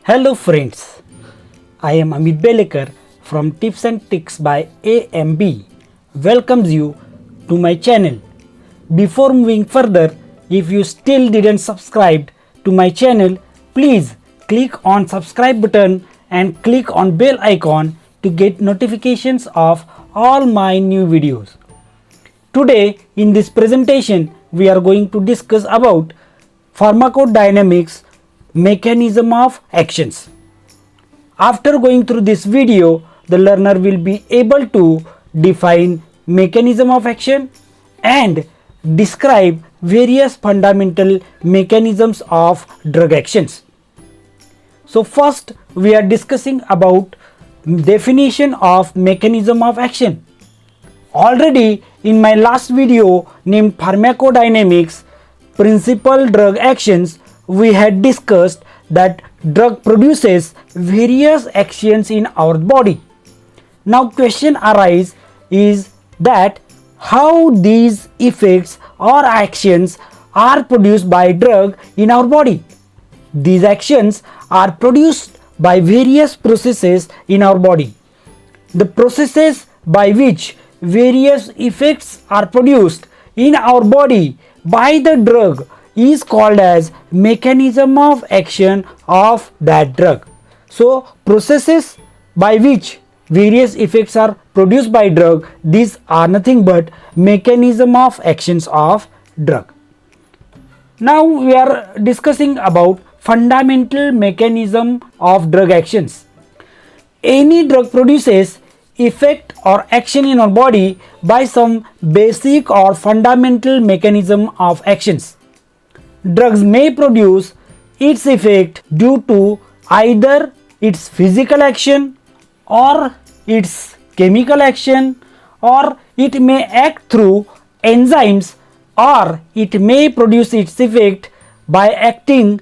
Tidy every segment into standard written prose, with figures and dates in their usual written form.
Hello friends, I am Amit Belekar from Tips and Tricks by AMB. Welcomes you to my channel. Before moving further, if you still didn't subscribe to my channel, please click on subscribe button and click on bell icon to get notifications of all my new videos. Today in this presentation we are going to discuss about pharmacodynamics mechanism of actions. After going through this video, the learner will be able to define mechanism of action and describe various fundamental mechanisms of drug actions. So first we are discussing about definition of mechanism of action. Already in my last video named pharmacodynamics principal drug actions, we had discussed that drug produces various actions in our body. Now question arises is that how these effects or actions are produced by drug in our body. These actions are produced by various processes in our body. The processes by which various effects are produced in our body by the drug is called as mechanism of action of that drug. So processes by which various effects are produced by drug, these are nothing but mechanism of actions of drug. Now we are discussing about fundamental mechanism of drug actions. Any drug produces effect or action in our body by some basic or fundamental mechanism of actions. Drugs may produce its effect due to either its physical action or its chemical action, or it may act through enzymes, or it may produce its effect by acting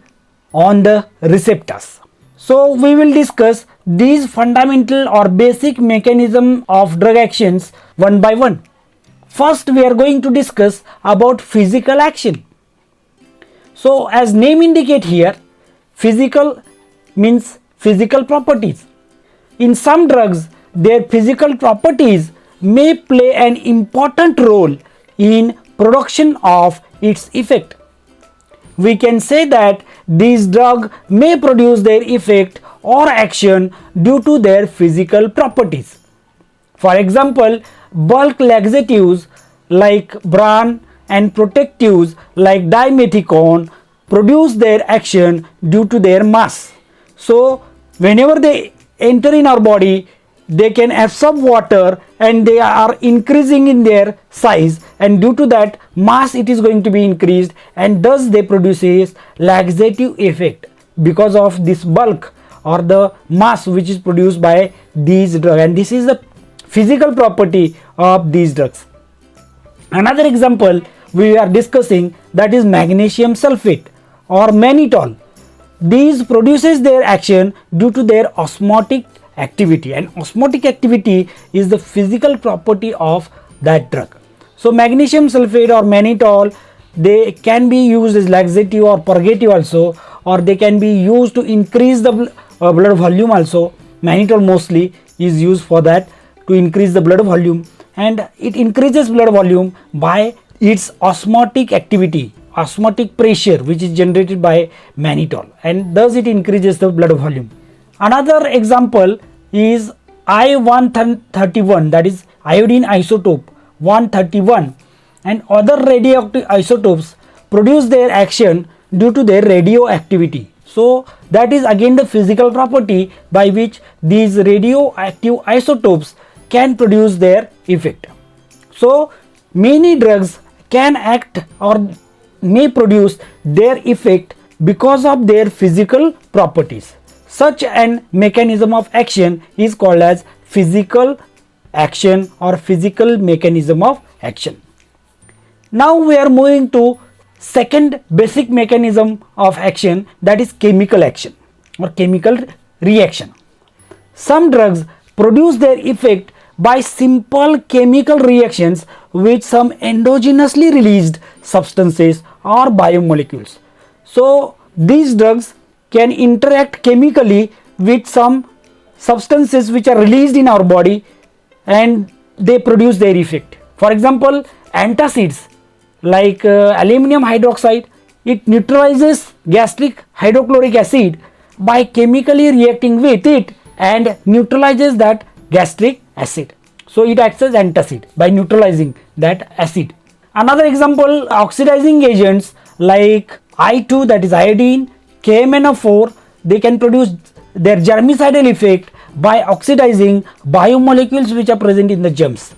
on the receptors. So we will discuss these fundamental or basic mechanism of drug actions one by one. First we are going to discuss about physical action. So as name indicate here, physical means physical properties. In some drugs, their physical properties may play an important role in production of its effect. We can say that these drugs may produce their effect or action due to their physical properties. For example, bulk laxatives like bran and protectives like dimethicone produce their action due to their mass. So whenever they enter in our body, they can absorb water and they are increasing in their size, and due to that mass it is going to be increased, and thus they produces laxative effect because of this bulk or the mass which is produced by these drugs, and this is the physical property of these drugs. Another example we are discussing, that is magnesium sulfate or mannitol. These produces their action due to their osmotic activity, and osmotic activity is the physical property of that drug. So magnesium sulfate or mannitol, they can be used as laxative or purgative also, or they can be used to increase the blood volume also. Mannitol mostly is used for that, to increase the blood volume, and it increases blood volume by its osmotic activity, osmotic pressure which is generated by mannitol, and thus it increases the blood volume. Another example is I-131, that is iodine isotope 131, and other radioactive isotopes produce their action due to their radioactivity. So that is again the physical property by which these radioactive isotopes can produce their effect. So many drugs can act or may produce their effect because of their physical properties. Such an mechanism of action is called as physical action or physical mechanism of action. Now we are moving to second basic mechanism of action, that is chemical action or chemical reaction. Some drugs produce their effect by simple chemical reactions with some endogenously released substances or biomolecules. So these drugs can interact chemically with some substances which are released in our body and they produce their effect. For example, antacids like aluminum hydroxide, it neutralizes gastric hydrochloric acid by chemically reacting with it and neutralizes that gastric acid. So it acts as antacid by neutralizing that acid. Another example, oxidizing agents like I2, that is iodine, KMnO4, they can produce their germicidal effect by oxidizing biomolecules which are present in the germs.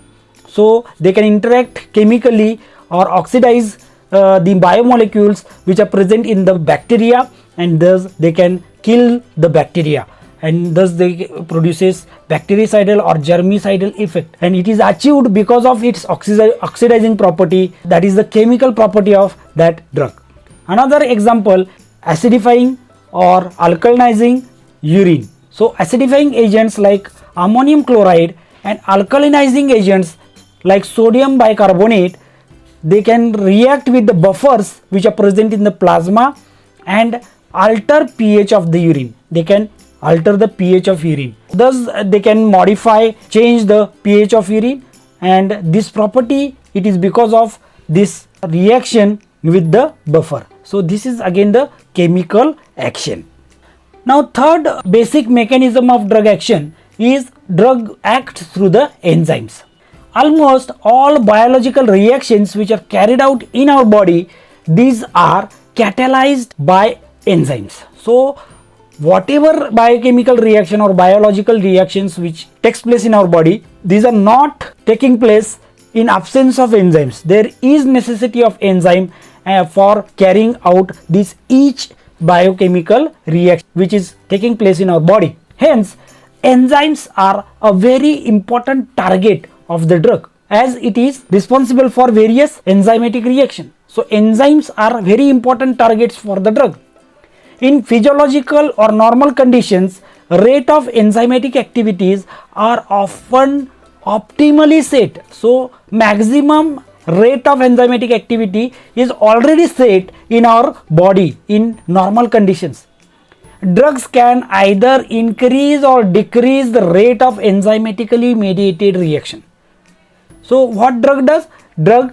So they can interact chemically or oxidize the biomolecules which are present in the bacteria, and thus they can kill the bacteria, and thus they produces bactericidal or germicidal effect, and it is achieved because of its oxidizing property, that is the chemical property of that drug. Another example, acidifying or alkalinizing urine. So acidifying agents like ammonium chloride and alkalinizing agents like sodium bicarbonate, they can react with the buffers which are present in the plasma and alter pH of the urine. They can alter the pH of urine. Thus they can modify, change the pH of urine, and this property, it is because of this reaction with the buffer. So this is again the chemical action. Now third basic mechanism of drug action is drug acts through the enzymes. Almost all biological reactions which are carried out in our body, these are catalyzed by enzymes. So whatever biochemical reaction or biological reactions which takes place in our body, these are not taking place in absence of enzymes. There is necessity of enzyme for carrying out this each biochemical reaction which is taking place in our body. Hence, enzymes are a very important target of the drug, as it is responsible for various enzymatic reaction. So enzymes are very important targets for the drug. In physiological or normal conditions, rate of enzymatic activities are often optimally set. So maximum rate of enzymatic activity is already set in our body in normal conditions. Drugs can either increase or decrease the rate of enzymatically mediated reaction. So what drug does? Drug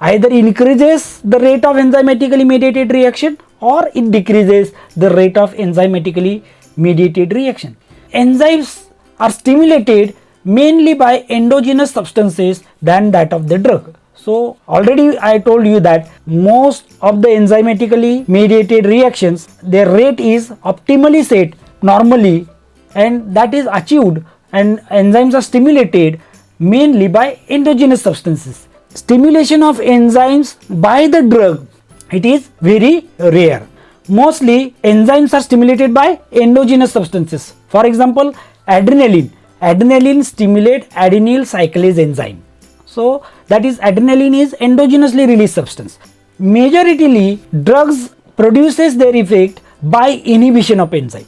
either increases the rate of enzymatically mediated reaction or it decreases the rate of enzymatically mediated reaction. Enzymes are stimulated mainly by endogenous substances than that of the drug. So already I told you that most of the enzymatically mediated reactions, their rate is optimally set normally, and that is achieved, and enzymes are stimulated mainly by endogenous substances. Stimulation of enzymes by the drug, it is very rare. Mostly enzymes are stimulated by endogenous substances. For example, adrenaline. Adrenaline stimulate adenyl cyclase enzyme. So that is, adrenaline is endogenously released substance. Majoritarily drugs produces their effect by inhibition of enzyme.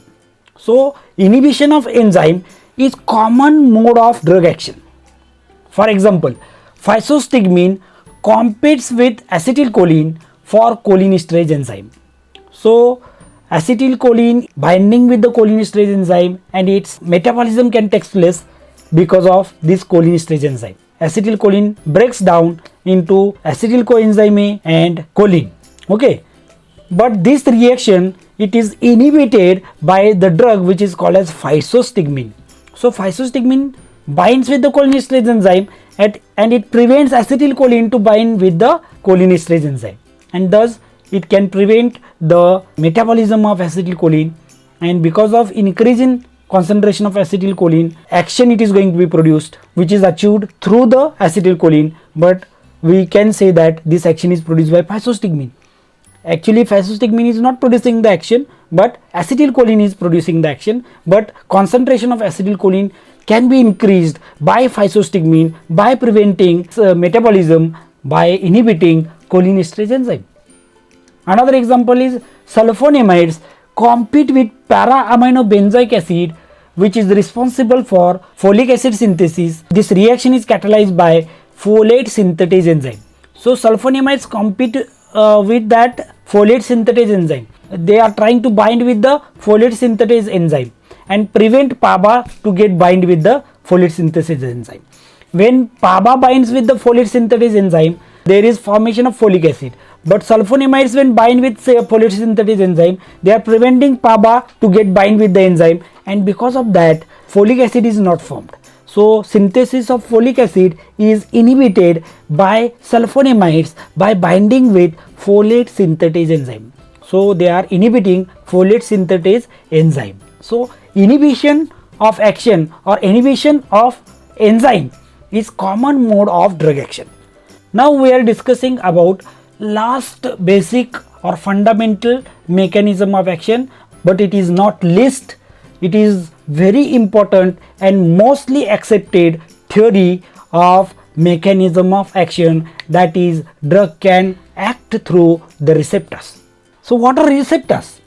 So inhibition of enzyme is common mode of drug action. For example, physostigmine competes with acetylcholine for cholinesterase enzyme. So acetylcholine binding with the cholinesterase enzyme and its metabolism can take place because of this cholinesterase enzyme. Acetylcholine breaks down into acetyl coenzyme A and choline. Okay, but this reaction, it is inhibited by the drug which is called as physostigmine. So physostigmine binds with the cholinesterase enzyme and it prevents acetylcholine to bind with the cholinesterase enzyme, and thus it can prevent the metabolism of acetylcholine, and because of increase in concentration of acetylcholine, action it is going to be produced which is achieved through the acetylcholine, but we can say that this action is produced by physostigmine. Actually physostigmine is not producing the action, but acetylcholine is producing the action, but concentration of acetylcholine can be increased by physostigmine by preventing metabolism by inhibiting cholinesterase enzyme. Another example is sulfonamides compete with para-aminobenzoic acid which is responsible for folic acid synthesis. This reaction is catalyzed by folate synthetase enzyme. So sulfonamides compete with that folate synthetase enzyme. they are trying to bind with the folate synthetase enzyme and prevent PABA to get bind with the folate synthesis enzyme. When PABA binds with the folate synthetase enzyme, there is formation of folic acid. But sulfonamides, when bind with say a folate synthetase enzyme, they are preventing PABA to get bind with the enzyme, and because of that folic acid is not formed. So synthesis of folic acid is inhibited by sulfonamides by binding with folate synthetase enzyme. So they are inhibiting folate synthetase enzyme. So inhibition of action or inhibition of enzyme is common mode of drug action. Now we are discussing about last basic or fundamental mechanism of action, but it is not least, it is very important and mostly accepted theory of mechanism of action, that is drug can act through the receptors. So what are receptors?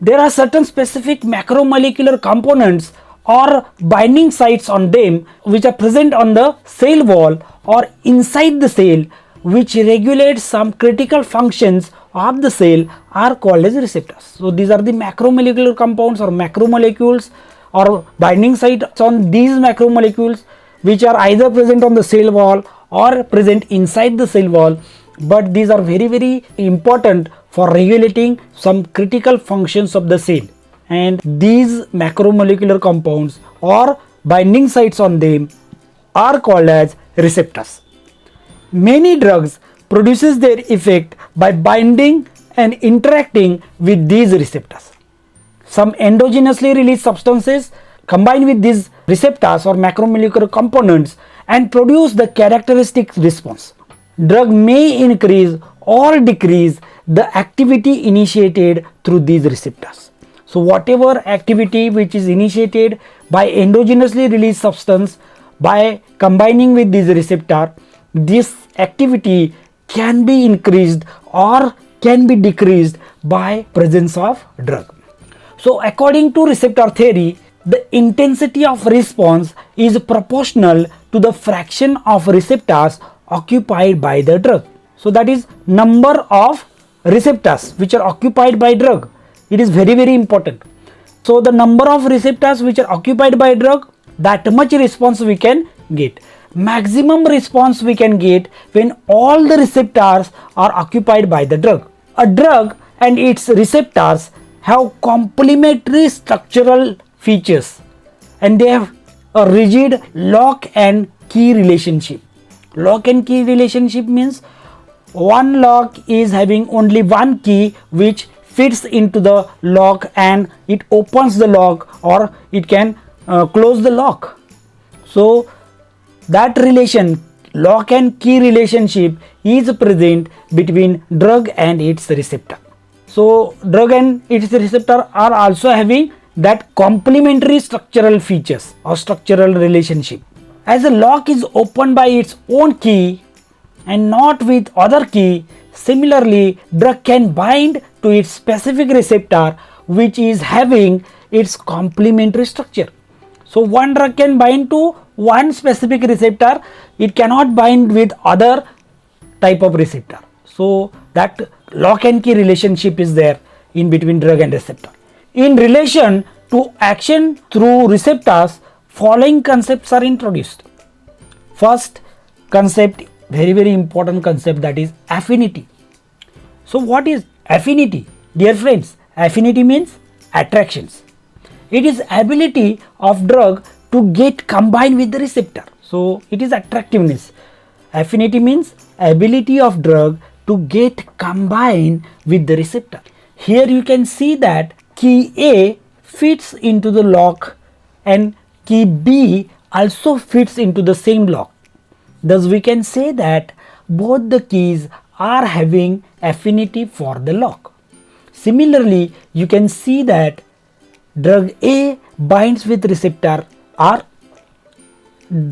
There are certain specific macromolecular components or binding sites on them which are present on the cell wall or inside the cell, which regulate some critical functions of the cell, are called as receptors. So these are the macromolecular compounds or macromolecules or binding sites on these macromolecules which are either present on the cell wall or present inside the cell wall, but these are very important for regulating some critical functions of the cell, and these macromolecular compounds or binding sites on them are called as receptors. Many drugs produces their effect by binding and interacting with these receptors. Some endogenously released substances combine with these receptors or macromolecular components and produce the characteristic response. Drug may increase or decrease the activity initiated through these receptors. So whatever activity which is initiated by endogenously released substance by combining with this receptor, this activity can be increased or can be decreased by presence of drug. So according to receptor theory, the intensity of response is proportional to the fraction of receptors occupied by the drug. So that is number of receptors which are occupied by drug. It is very important. So the number of receptors which are occupied by drug, that much response we can get. Maximum response we can get when all the receptors are occupied by the drug. A drug and its receptors have complementary structural features and they have a rigid lock and key relationship. Lock and key relationship means one lock is having only one key which fits into the lock and it opens the lock or it can close the lock. So that relation, lock and key relationship, is present between drug and its receptor. So drug and its receptor are also having that complementary structural features or structural relationship. As a lock is opened by its own key and not with other key, similarly drug can bind to its specific receptor which is having its complementary structure. So one drug can bind to one specific receptor, it cannot bind with other type of receptor. So that lock and key relationship is there in between drug and receptor. In relation to action through receptors, following concepts are introduced. First concept, very important concept, that is affinity. So what is affinity? Dear friends, affinity means attractions. It is ability of drug to get combined with the receptor. So it is attractiveness. Affinity means ability of drug to get combined with the receptor. Here you can see that key A fits into the lock and key B also fits into the same lock. Thus we can say that both the keys are having affinity for the lock. Similarly, you can see that drug A binds with receptor R,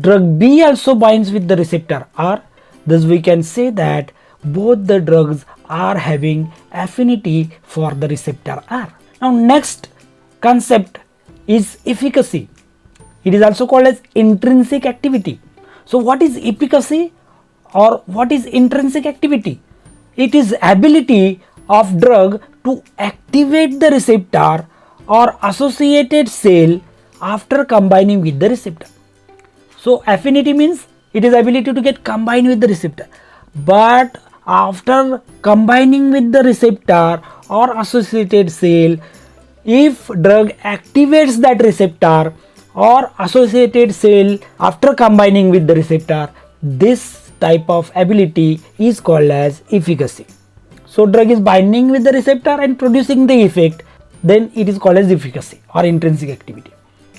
drug B also binds with the receptor R. Thus we can say that both the drugs are having affinity for the receptor R. Now next concept is efficacy. It is also called as intrinsic activity. So what is efficacy or what is intrinsic activity? It is ability of drug to activate the receptor or associated cell after combining with the receptor. So affinity means it is ability to get combined with the receptor, but after combining with the receptor or associated cell, if drug activates that receptor or associated cell after combining with the receptor, this type of ability is called as efficacy. So drug is binding with the receptor and producing the effect, then it is called as efficacy or intrinsic activity.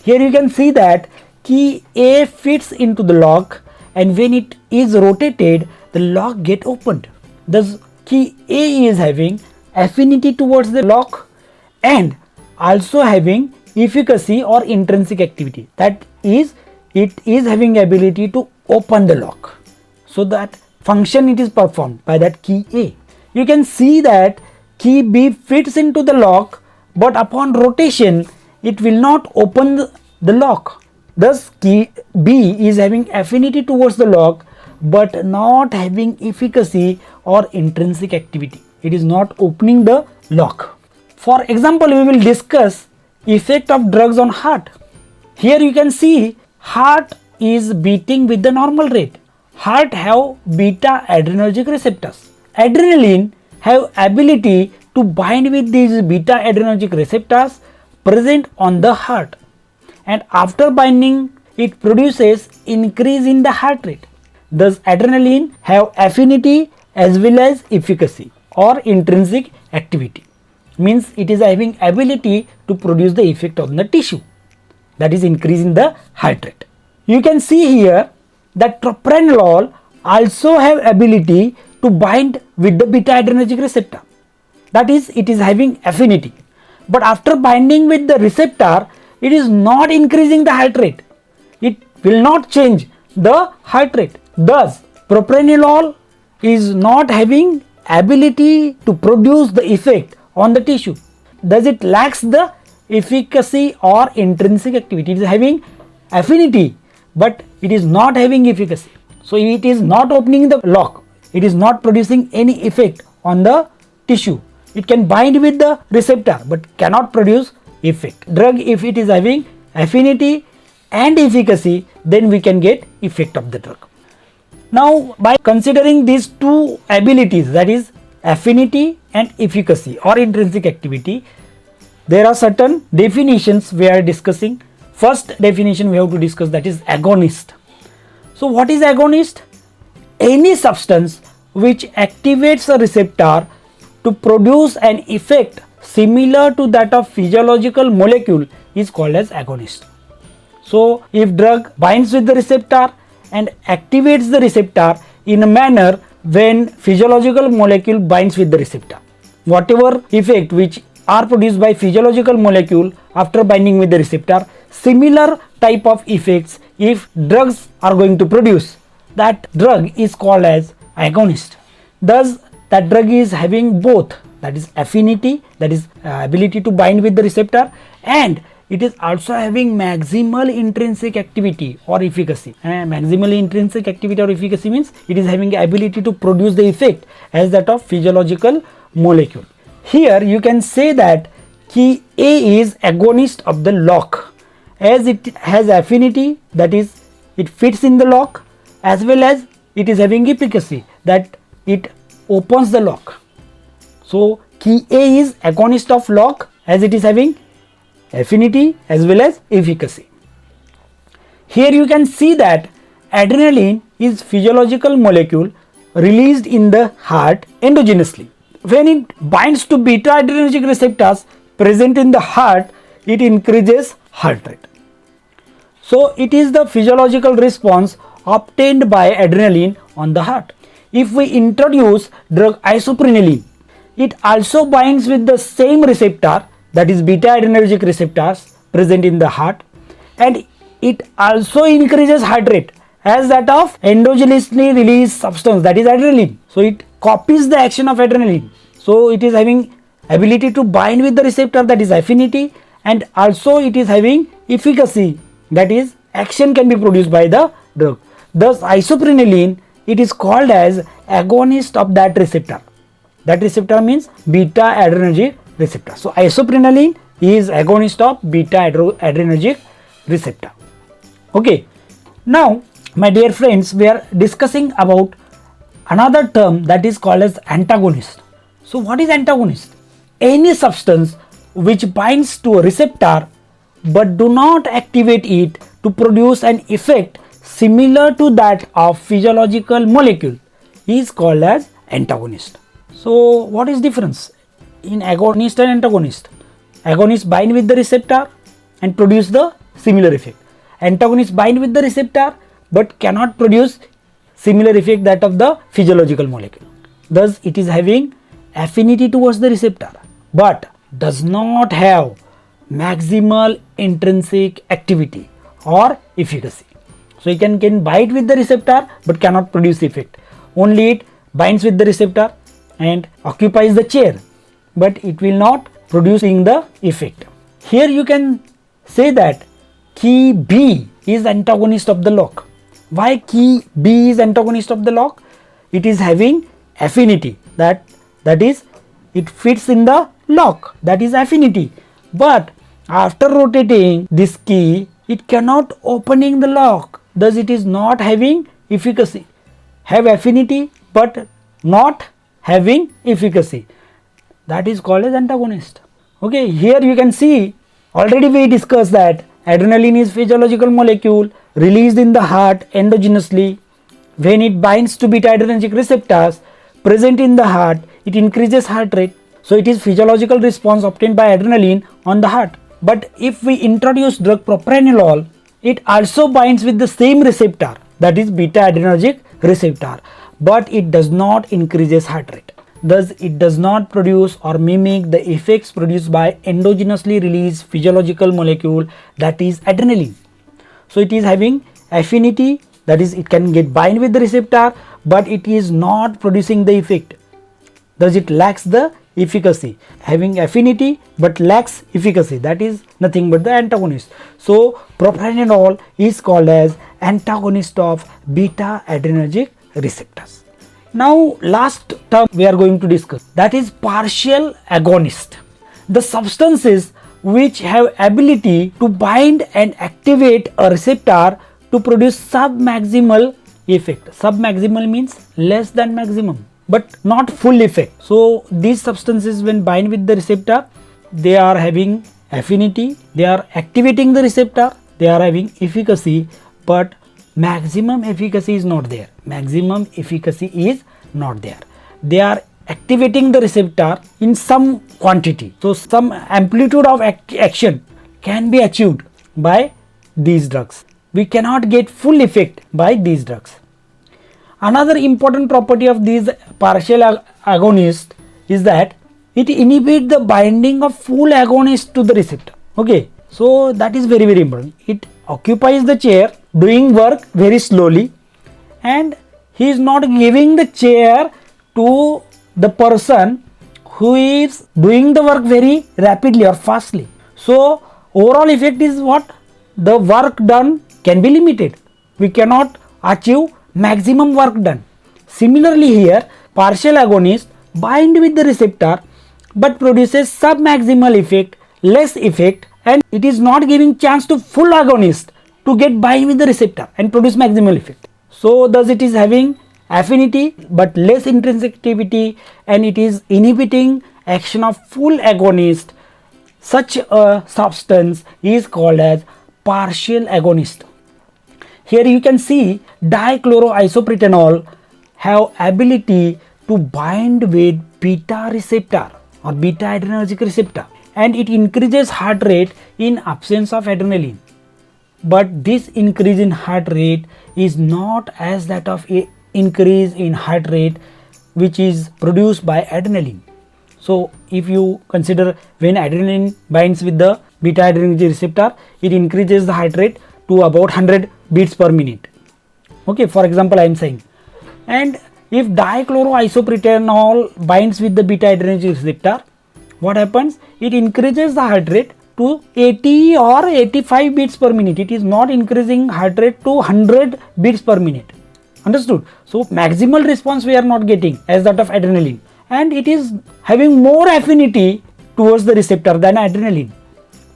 Here you can see that key A fits into the lock, and when it is rotated, the lock get opened. Thus key A is having affinity towards the lock and also having efficacy or intrinsic activity, that is, it is having ability to open the lock. So that function it is performed by that key A. You can see that key B fits into the lock, but upon rotation it will not open the lock. Thus key B is having affinity towards the lock but not having efficacy or intrinsic activity. It is not opening the lock. For example, we will discuss effect of drugs on heart. Here you can see heart is beating with the normal rate. Heart have beta adrenergic receptors. Adrenaline have ability to bind with these beta adrenergic receptors present on the heart, and after binding it produces increase in the heart rate. Thus adrenaline have affinity as well as efficacy or intrinsic activity, means it is having ability to produce the effect on the tissue, that is increase in the heart rate. You can see here that propranolol also have ability to bind with the beta adrenergic receptor, that is it is having affinity, but after binding with the receptor it is not increasing the heart rate. It will not change the heart rate. Thus propranolol is not having ability to produce the effect on the tissue. Thus it lacks the efficacy or intrinsic activity. It is having affinity but it is not having efficacy. So it is not opening the lock. It is not producing any effect on the tissue. It can bind with the receptor but cannot produce effect. Drug, if it is having affinity and efficacy, then we can get effect of the drug. Now by considering these two abilities, that is affinity and efficacy or intrinsic activity, there are certain definitions we are discussing. First definition we have to discuss, that is agonist. So what is agonist? Any substance which activates a receptor to produce an effect similar to that of physiological molecule is called as agonist. So if drug binds with the receptor and activates the receptor in a manner when physiological molecule binds with the receptor, whatever effect which are produced by physiological molecule after binding with the receptor, similar type of effects if drugs are going to produce, that drug is called as agonist. Thus that drug is having both, that is affinity, that is ability to bind with the receptor, and it is also having maximal intrinsic activity or efficacy. Maximal intrinsic activity or efficacy means it is having ability to produce the effect as that of physiological molecule. Here you can say that key A is agonist of the lock, as it has affinity, that is it fits in the lock, as well as it is having efficacy, that it opens the lock. So key A is agonist of lock as it is having affinity as well as efficacy. Here you can see that adrenaline is physiological molecule released in the heart endogenously. When it binds to beta adrenergic receptors present in the heart, it increases heart rate. So it is the physiological response obtained by adrenaline on the heart. If we introduce drug isoprenaline, it also binds with the same receptor, that is beta adrenergic receptors present in the heart, and it also increases heart rate as that of endogenously released substance, that is adrenaline. So it copies the action of adrenaline. So it is having ability to bind with the receptor, that is affinity, and also it is having efficacy, that is action can be produced by the drug. Thus isoprenaline, it is called as agonist of that receptor. That receptor means beta adrenergic receptor. So isoprenaline is agonist of beta adrenergic receptor. Okay, now my dear friends, we are discussing about another term that is called as antagonist. So what is antagonist? Any substance which binds to a receptor but do not activate it to produce an effect similar to that of physiological molecule is called as antagonist. So what is difference in agonist and antagonist? Agonist bind with the receptor and produce the similar effect. Antagonist bind with the receptor but cannot produce similar effect that of the physiological molecule. Thus it is having affinity towards the receptor but does not have maximal intrinsic activity or efficacy. So it can bind with the receptor but cannot produce effect. Only it binds with the receptor and occupies the chair, but it will not producing the effect. Here you can say that key B is antagonist of the lock. Why key B is antagonist of the lock? It is having affinity, that is it fits in the lock, that is affinity. But after rotating this key, it cannot opening the lock. Thus it is not having efficacy. Have affinity but not having efficacy. That is called as antagonist. Okay, here you can see already we discussed that adrenaline is physiological molecule released in the heart endogenously. When it binds to beta adrenergic receptors present in the heart, it increases heart rate. So it is physiological response obtained by adrenaline on the heart. But if we introduce drug propranolol, it also binds with the same receptor, that is beta adrenergic receptor, but it does not increases heart rate. Thus it does not produce or mimic the effects produced by endogenously released physiological molecule, that is adrenaline. So it is having affinity, that is it can get bind with the receptor but it is not producing the effect. Thus it lacks the efficacy. Having affinity but lacks efficacy, that is nothing but the antagonist. So propranolol is called as antagonist of beta adrenergic receptors. Now last term we are going to discuss, that is partial agonist. The substances which have ability to bind and activate a receptor to produce submaximal effect. Submaximal means less than maximum but not full effect. So these substances when bind with the receptor, they are having affinity, they are activating the receptor, they are having efficacy, but maximum efficacy is not there. Maximum efficacy is not there. They are activating the receptor in some quantity. So some amplitude of action can be achieved by these drugs. We cannot get full effect by these drugs. Another important property of these partial agonists is that it inhibits the binding of full agonist to the receptor. Okay, so that is very important. It occupies the chair doing work very slowly and he is not giving the chair to the person who is doing the work very rapidly or fastly. So overall effect is what? The work done can be limited. We cannot achieve maximum work done. Similarly here partial agonist bind with the receptor but produces submaximal effect, less effect, and it is not giving chance to full agonist to get bind with the receptor and produce maximal effect. So thus it is having affinity but less intrinsic activity and it is inhibiting action of full agonist. Such a substance is called as partial agonist. Here you can see dichloroisopretanol have ability to bind with beta receptor or beta adrenergic receptor and it increases heart rate in absence of adrenaline. But this increase in heart rate is not as that of a increase in heart rate which is produced by adrenaline. So if you consider when adrenaline binds with the beta adrenergic receptor, it increases the heart rate to about 100 beats per minute. Okay, for example I am saying. And if dichloroisopretanol binds with the beta adrenergic receptor, what happens? It increases the heart rate to 80 or 85 beats per minute. It is not increasing heart rate to 100 beats per minute. Understood? So maximal response we are not getting as that of adrenaline, and it is having more affinity towards the receptor than adrenaline.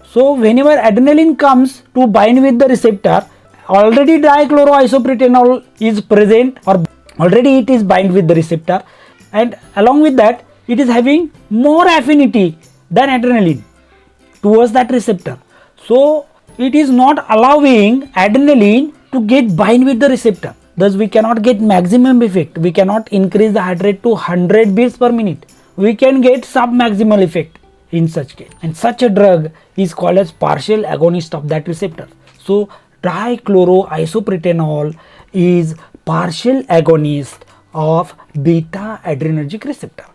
So whenever adrenaline comes to bind with the receptor, already dichloroisoproterenol is present, or already it is bind with the receptor, and along with that it is having more affinity than adrenaline towards that receptor. So it is not allowing adrenaline to get bind with the receptor. Thus we cannot get maximum effect. We cannot increase the heart rate to 100 beats per minute. We can get submaximal effect in such case, and such a drug is called as partial agonist of that receptor. So dichloroisoproterenol is partial agonist of beta adrenergic receptor.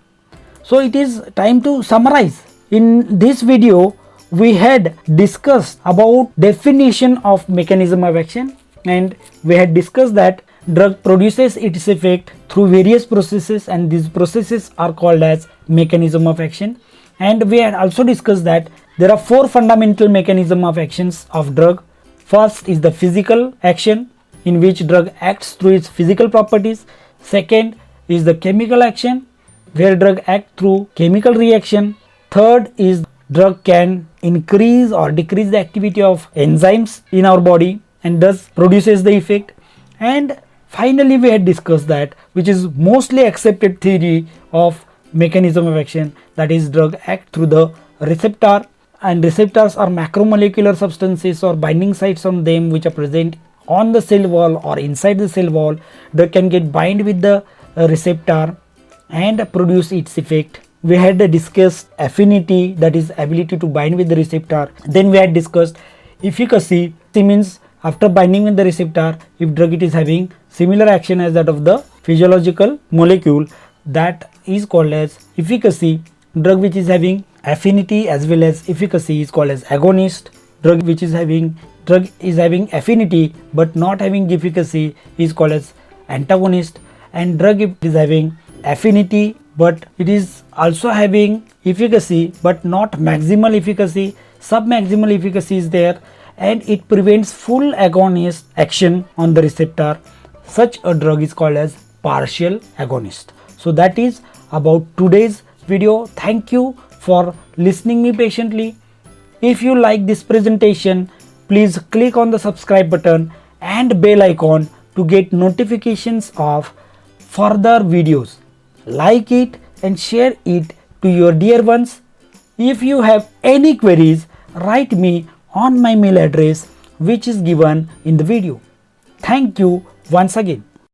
So it is time to summarize. In this video we had discussed about definition of mechanism of action, and we had discussed that drug produces its effect through various processes, and these processes are called as mechanism of action. And we had also discussed that there are four fundamental mechanism of actions of drug. First is the physical action, in which drug acts through its physical properties. Second is the chemical action, where drug acts through chemical reaction. Third is drug can increase or decrease the activity of enzymes in our body and thus produces the effect. And finally we had discussed that, which is mostly accepted theory of mechanism of action, that is drug act through the receptor, and receptors are macromolecular substances or binding sites on them which are present on the cell wall or inside the cell wall. Drug can get bind with the receptor and produce its effect. We had discussed affinity, that is ability to bind with the receptor. Then we had discussed efficacy. It means after binding with the receptor, if drug it is having similar action as that of the physiological molecule, that is called as efficacy. Drug which is having affinity as well as efficacy is called as agonist. Drug is having affinity but not having efficacy is called as antagonist. And drug if it is having affinity but it is also having efficacy but not maximal efficacy, submaximal efficacy is there, and it prevents full agonist action on the receptor, such a drug is called as partial agonist. So that is about today's video. Thank you for listening me patiently. If you like this presentation, please click on the subscribe button and bell icon to get notifications of further videos. Like it and share it to your dear ones. If you have any queries, write me on my mail address which is given in the video. Thank you once again.